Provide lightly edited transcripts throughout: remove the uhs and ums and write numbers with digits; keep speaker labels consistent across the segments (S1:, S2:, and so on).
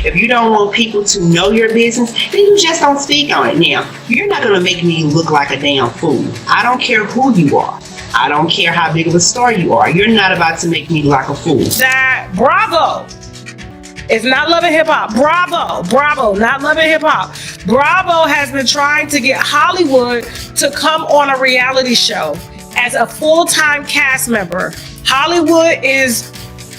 S1: If you don't want people to know your business, then you just don't speak on it. Now, you're not going to make me look like a damn fool. I don't care who you are. I don't care how big of a star you are. You're not about to make me look like a fool.
S2: That Bravo is not Love and Hip Hop. Bravo, not Love and Hip Hop. Bravo has been trying to get Hollywood to come on a reality show as a full-time cast member. Hollywood is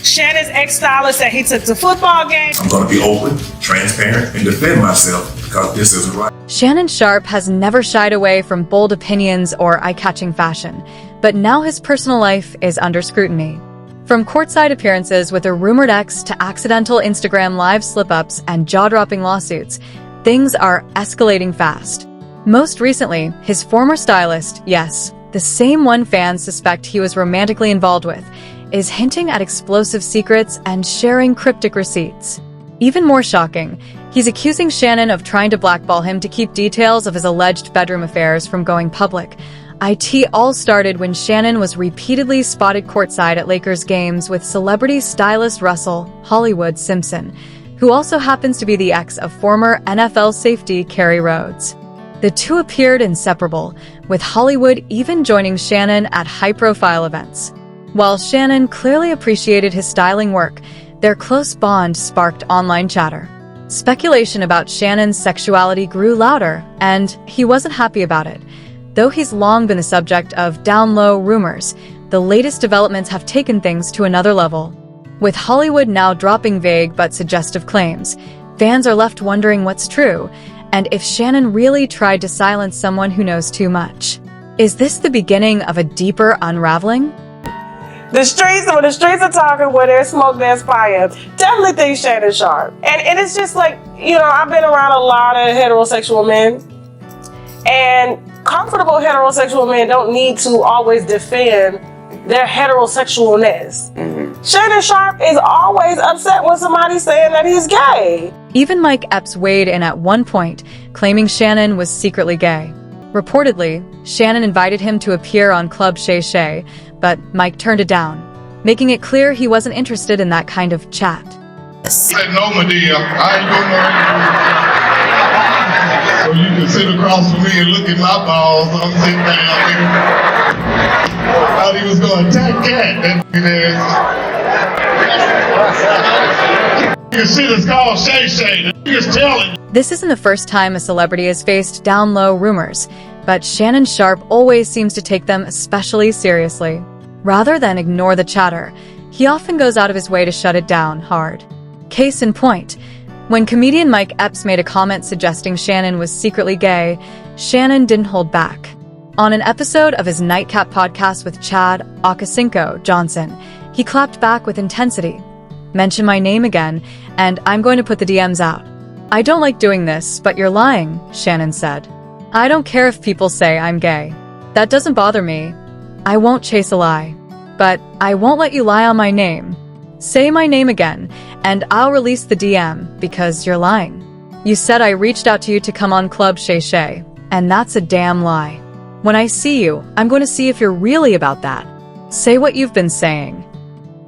S2: Shannon's ex-stylist that he took to football games.
S3: I'm going to be open, transparent, and defend myself because this isn't right.
S4: Shannon Sharpe has never shied away from bold opinions or eye-catching fashion, but now his personal life is under scrutiny. From courtside appearances with a rumored ex to accidental Instagram live slip-ups and jaw-dropping lawsuits, things are escalating fast. Most recently, his former stylist, yes, the same one fans suspect he was romantically involved with, is hinting at explosive secrets and sharing cryptic receipts. Even more shocking, he's accusing Shannon of trying to blackball him to keep details of his alleged bedroom affairs from going public. It all started when Shannon was repeatedly spotted courtside at Lakers games with celebrity stylist Russell Hollywood Simpson, who also happens to be the ex of former NFL safety Kerry Rhodes. The two appeared inseparable, with Hollywood even joining Shannon at high-profile events. While Shannon clearly appreciated his styling work, their close bond sparked online chatter. Speculation about Shannon's sexuality grew louder, and he wasn't happy about it. Though he's long been the subject of down-low rumors, the latest developments have taken things to another level. With Hollywood now dropping vague but suggestive claims, fans are left wondering what's true, and if Shannon really tried to silence someone who knows too much. Is this the beginning of a deeper unraveling?
S2: The streets, when the streets are talking, where there's smoke, there's fire. Definitely think Shannon Sharpe. And it's just like, I've been around a lot of heterosexual men, and comfortable heterosexual men don't need to always defend their heterosexualness. Shannon Sharpe is always upset when somebody's saying that he's gay.
S4: Even Mike Epps weighed in at one point, claiming Shannon was secretly gay. Reportedly, Shannon invited him to appear on Club Shay Shay, but Mike turned it down, making it clear he wasn't interested in that kind of chat.
S5: I said, no, Medea, I ain't doing no. So you can sit across from me and look at my balls. I'm sitting down here. I thought he was going to attack Cat. You see this called Shay Shay. Just telling.
S4: This isn't the first time a celebrity has faced down-low rumors, but Shannon Sharpe always seems to take them especially seriously. Rather than ignore the chatter, he often goes out of his way to shut it down hard. Case in point, when comedian Mike Epps made a comment suggesting Shannon was secretly gay, Shannon didn't hold back. On an episode of his Nightcap podcast with Chad Okosinko Johnson, he clapped back with intensity. "Mention my name again, and I'm going to put the DMs out." "I don't like doing this, but you're lying," Shannon said. "I don't care if people say I'm gay. That doesn't bother me. I won't chase a lie. But I won't let you lie on my name. Say my name again, and I'll release the DM because you're lying. You said I reached out to you to come on Club Shay Shay, and that's a damn lie. When I see you, I'm going to see if you're really about that. Say what you've been saying."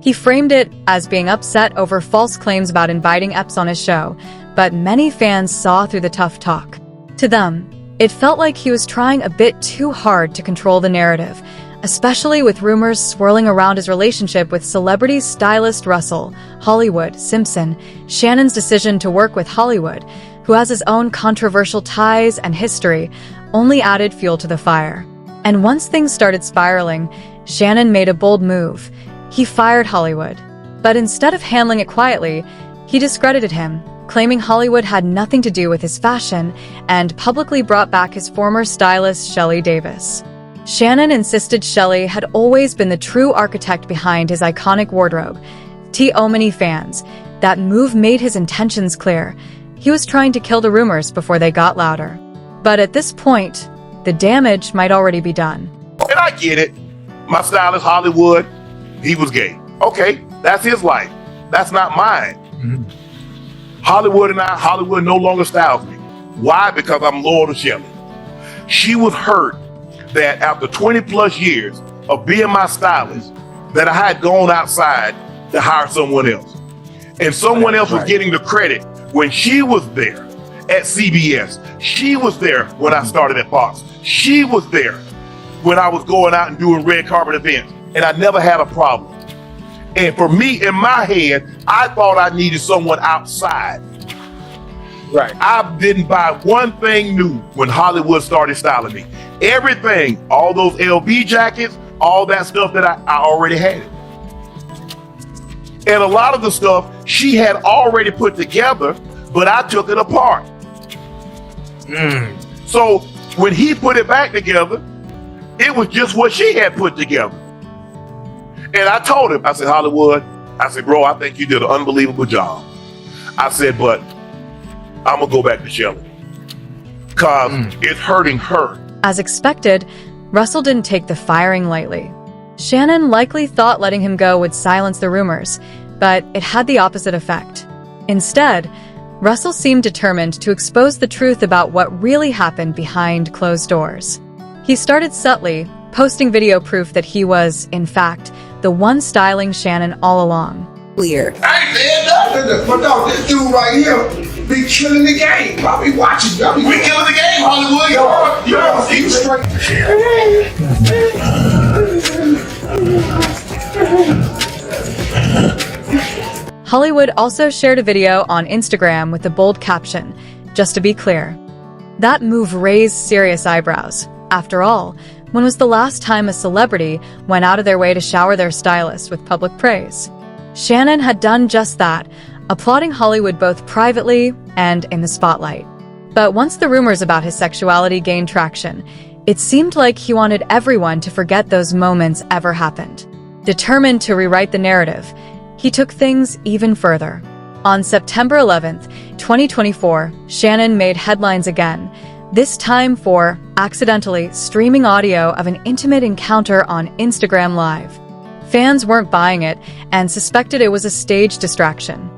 S4: He framed it as being upset over false claims about inviting Epps on his show, but many fans saw through the tough talk. To them, it felt like he was trying a bit too hard to control the narrative, especially with rumors swirling around his relationship with celebrity stylist Russell Hollywood Simpson. Shannon's decision to work with Hollywood, who has his own controversial ties and history, only added fuel to the fire. And once things started spiraling, Shannon made a bold move. He fired Hollywood. But instead of handling it quietly, he discredited him, claiming Hollywood had nothing to do with his fashion, and publicly brought back his former stylist Shelley Davis. Shannon insisted Shelley had always been the true architect behind his iconic wardrobe. To many fans, that move made his intentions clear. He was trying to kill the rumors before they got louder. But at this point, the damage might already be done.
S6: And I get it. My stylist, Hollywood, he was gay. Okay, that's his life. That's not mine. Hollywood no longer styles me. Why? Because I'm loyal to Shelley. She was hurt that after 20 plus years of being my stylist, that I had gone outside to hire someone else. And someone else was getting the credit when she was there at CBS. She was there when I started at Fox. She was there when I was going out and doing red carpet events. And I never had a problem. And for me, in my head, I thought I needed someone outside.
S7: Right.
S6: I didn't buy one thing new when Hollywood started styling me. Everything, all those LV jackets, all that stuff that I already had it. And a lot of the stuff she had already put together, but I took it apart. So when he put it back together, it was just what she had put together. And I told him, I said, Hollywood, I said, bro, I think you did an unbelievable job. I said, but I'm gonna go back to Shelly because it's hurting her.
S4: As expected, Russell didn't take the firing lightly. Shannon likely thought letting him go would silence the rumors, but it had the opposite effect. Instead, Russell seemed determined to expose the truth about what really happened behind closed doors. He started subtly, posting video proof that he was, in fact, the one styling Shannon all along.
S8: Clear.
S5: I ain't saying nothing, but no, this dude right here be killing the game. I be watching. We killing the game, Hollywood. You straight.
S4: Hollywood also shared a video on Instagram with a bold caption, just to be clear. That move raised serious eyebrows. After all, when was the last time a celebrity went out of their way to shower their stylist with public praise? Shannon had done just that, applauding Hollywood both privately and in the spotlight. But once the rumors about his sexuality gained traction, it seemed like he wanted everyone to forget those moments ever happened. Determined to rewrite the narrative, he took things even further. On September 11th, 2024, Shannon made headlines again, this time for accidentally streaming audio of an intimate encounter on Instagram Live. Fans weren't buying it and suspected it was a stage distraction.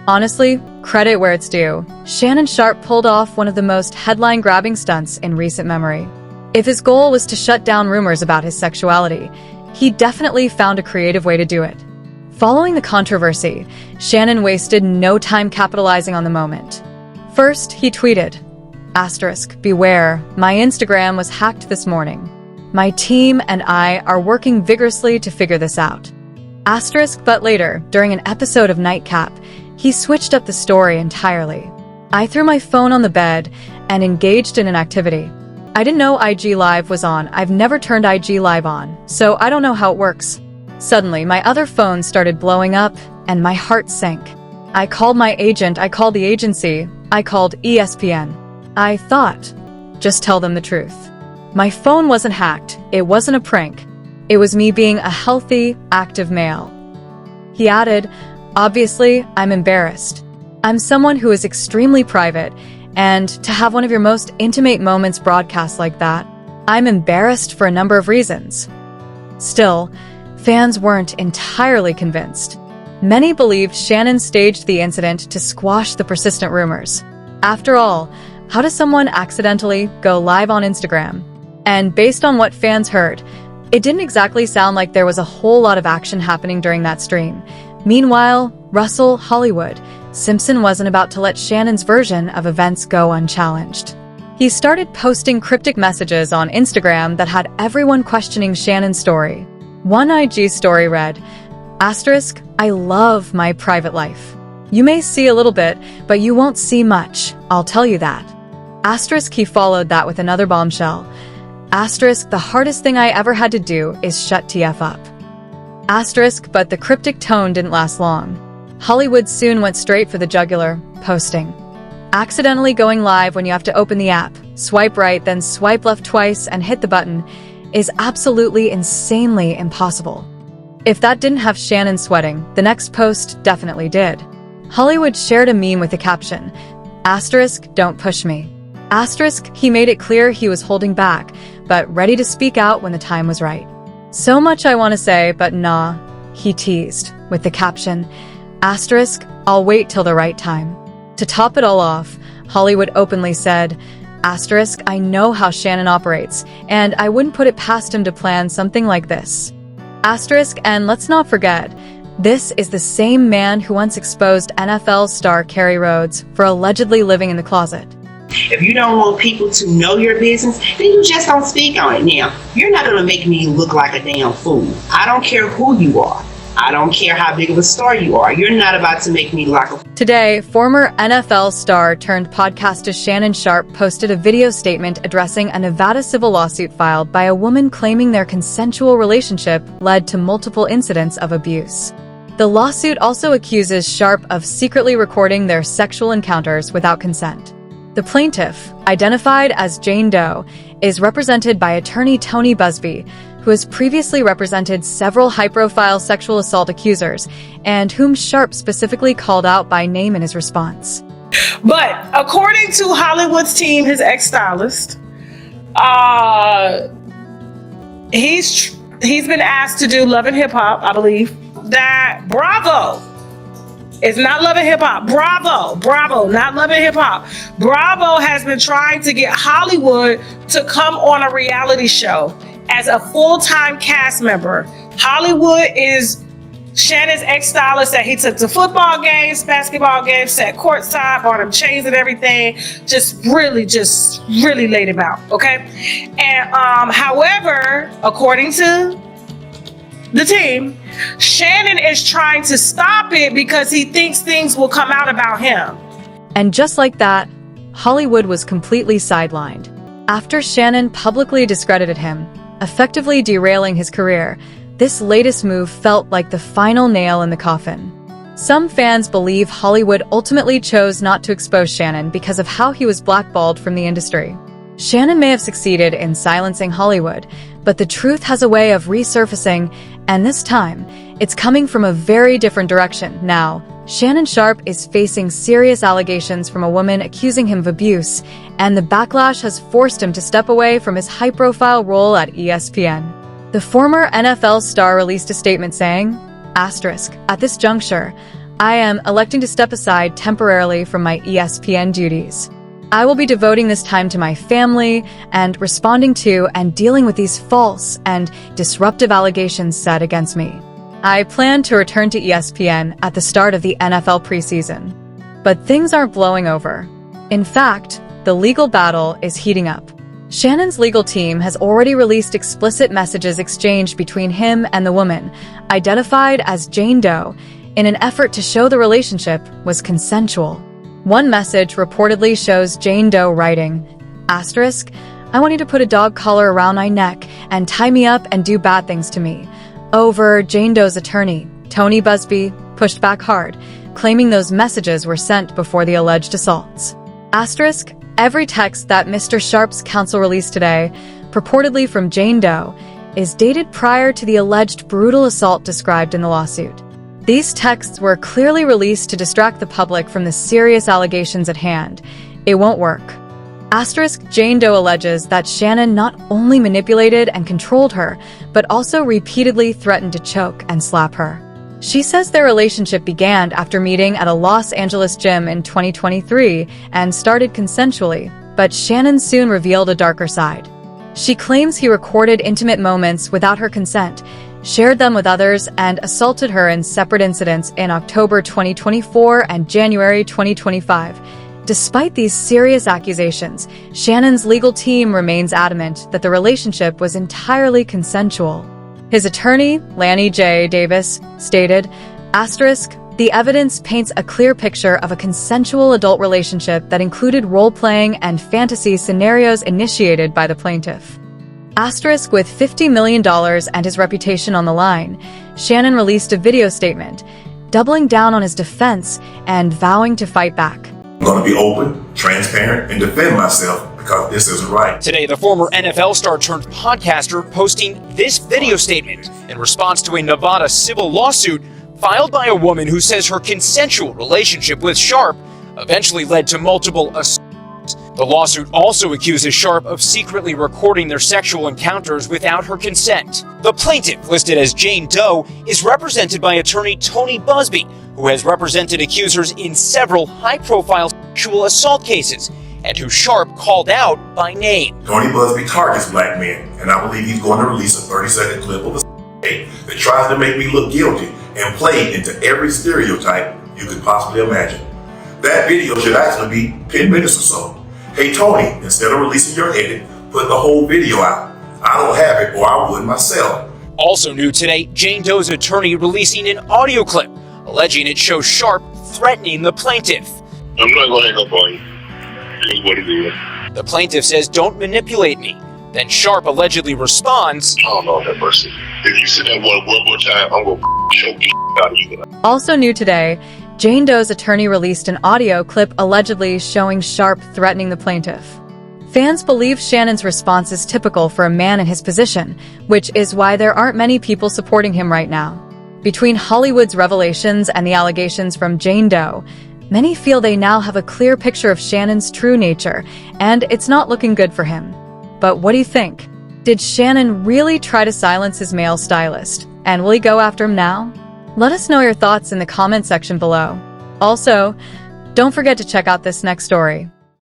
S4: Honestly, credit where it's due. Shannon Sharpe pulled off one of the most headline-grabbing stunts in recent memory. If his goal was to shut down rumors about his sexuality, he definitely found a creative way to do it. Following the controversy, Shannon wasted no time capitalizing on the moment. First, he tweeted, "Beware, my Instagram was hacked this morning. My team and I are working vigorously to figure this out." But later, during an episode of Nightcap, he switched up the story entirely. "I threw my phone on the bed and engaged in an activity. I didn't know IG Live was on. I've never turned IG Live on, so I don't know how it works. Suddenly, my other phone started blowing up, and my heart sank. I called my agent, I called the agency, I called ESPN. I thought, just tell them the truth. My phone wasn't hacked, it wasn't a prank. It was me being a healthy, active male." He added, "Obviously, I'm embarrassed. I'm someone who is extremely private, and to have one of your most intimate moments broadcast like that, I'm embarrassed for a number of reasons." Still, fans weren't entirely convinced. Many believed Shannon staged the incident to squash the persistent rumors. After all, how does someone accidentally go live on Instagram? And based on what fans heard, it didn't exactly sound like there was a whole lot of action happening during that stream. Meanwhile, Russell, Hollywood, Simpson wasn't about to let Shannon's version of events go unchallenged. He started posting cryptic messages on Instagram that had everyone questioning Shannon's story. One IG story read, "I love my private life. You may see a little bit, but you won't see much, I'll tell you that." He followed that with another bombshell. "The hardest thing I ever had to do is shut TF up." But the cryptic tone didn't last long. Hollywood soon went straight for the jugular, posting, "Accidentally going live when you have to open the app, swipe right, then swipe left twice and hit the button is absolutely insanely impossible." If that didn't have Shannon sweating, the next post definitely did. Hollywood shared a meme with the caption, "Don't push me." He made it clear he was holding back, but ready to speak out when the time was right. "So much I want to say, but nah," he teased, with the caption, "I'll wait till the right time." To top it all off, Hollywood openly said, Asterisk, I know how Shannon operates, and I wouldn't put it past him to plan something like this. Asterisk, and let's not forget, this is the same man who once exposed NFL star Kerry Rhodes for allegedly living in the closet.
S1: If you don't want people to know your business, then you just don't speak on it. Now, you're not going to make me look like a damn fool. I don't care who you are. I don't care how big of a star you are. You're not about to make me look like a...
S4: Today, former NFL star turned podcaster Shannon Sharpe posted a video statement addressing a Nevada civil lawsuit filed by a woman claiming their consensual relationship led to multiple incidents of abuse. The lawsuit also accuses Sharpe of secretly recording their sexual encounters without consent. The plaintiff, identified as Jane Doe, is represented by attorney Tony Busby, who has previously represented several high-profile sexual assault accusers, and whom Sharpe specifically called out by name in his response.
S2: But according to Hollywood's team, his ex-stylist, he's been asked to do Love and Hip Hop, I believe. That Bravo is not Love and Hip Hop. Bravo, not Love and Hip Hop. Bravo has been trying to get Hollywood to come on a reality show as a full-time cast member. Hollywood is Shannon's ex-stylist that he took to football games, basketball games, sat courtside, bought him chains and everything. Just really laid him out, okay? And however, according to the team, Shannon is trying to stop it because he thinks things will come out about him.
S4: And just like that, Hollywood was completely sidelined. After Shannon publicly discredited him, effectively derailing his career, this latest move felt like the final nail in the coffin. Some fans believe Hollywood ultimately chose not to expose Shannon because of how he was blackballed from the industry. Shannon may have succeeded in silencing Hollywood, but the truth has a way of resurfacing, and this time, it's coming from a very different direction. Now, Shannon Sharpe is facing serious allegations from a woman accusing him of abuse, and the backlash has forced him to step away from his high-profile role at ESPN. The former NFL star released a statement saying, asterisk, at this juncture, I am electing to step aside temporarily from my ESPN duties. I will be devoting this time to my family and responding to and dealing with these false and disruptive allegations said against me. I plan to return to ESPN at the start of the NFL preseason. But things aren't blowing over. In fact, the legal battle is heating up. Shannon's legal team has already released explicit messages exchanged between him and the woman, identified as Jane Doe, in an effort to show the relationship was consensual. One message reportedly shows Jane Doe writing, asterisk, I want you to put a dog collar around my neck and tie me up and do bad things to me. Over, Jane Doe's attorney, Tony Busby, pushed back hard, claiming those messages were sent before the alleged assaults. Asterisk, every text that Mr. Sharpe's counsel released today, purportedly from Jane Doe, is dated prior to the alleged brutal assault described in the lawsuit. These texts were clearly released to distract the public from the serious allegations at hand. It won't work. Asterisk, Jane Doe alleges that Shannon not only manipulated and controlled her, but also repeatedly threatened to choke and slap her. She says their relationship began after meeting at a Los Angeles gym in 2023 and started consensually, but Shannon soon revealed a darker side. She claims he recorded intimate moments without her consent, shared them with others, and assaulted her in separate incidents in October 2024 and January 2025. Despite these serious accusations, Shannon's legal team remains adamant that the relationship was entirely consensual. His attorney, Lanny J. Davis, stated, asterisk, the evidence paints a clear picture of a consensual adult relationship that included role-playing and fantasy scenarios initiated by the plaintiff. Asterisk, with $50 million and his reputation on the line, Shannon released a video statement, doubling down on his defense and vowing to fight back.
S3: I'm going to be open, transparent, and defend myself because this isn't right.
S8: Today, the former NFL star turned podcaster posting this video statement in response to a Nevada civil lawsuit filed by a woman who says her consensual relationship with Sharpe eventually led to multiple assaults. The lawsuit also accuses Sharpe of secretly recording their sexual encounters without her consent. The plaintiff, listed as Jane Doe, is represented by attorney Tony Busby, who has represented accusers in several high-profile sexual assault cases, and who Sharpe called out by name.
S3: Tony Busby targets black men, and I believe he's going to release a 30-second clip of a that tries to make me look guilty and play into every stereotype you could possibly imagine. That video should actually be 10 minutes or so. Hey Tony, instead of releasing your edit, put the whole video out. I don't have it, or I would myself.
S8: Also new today, Jane Doe's attorney releasing an audio clip alleging it shows Sharpe threatening the plaintiff.
S9: I'm not going to hang up on you. It is what it is.
S8: The plaintiff says, "Don't manipulate me." Then Sharpe allegedly responds,
S9: I don't know that person. If you sit there one more time, I'm going to choke the out of you.
S4: Also new today, Jane Doe's attorney released an audio clip allegedly showing Sharpe threatening the plaintiff. Fans believe Shannon's response is typical for a man in his position, which is why there aren't many people supporting him right now. Between Hollywood's revelations and the allegations from Jane Doe, many feel they now have a clear picture of Shannon's true nature, and it's not looking good for him. But what do you think? Did Shannon really try to silence his male stylist? And will he go after him now? Let us know your thoughts in the comment section below. Also, don't forget to check out this next story.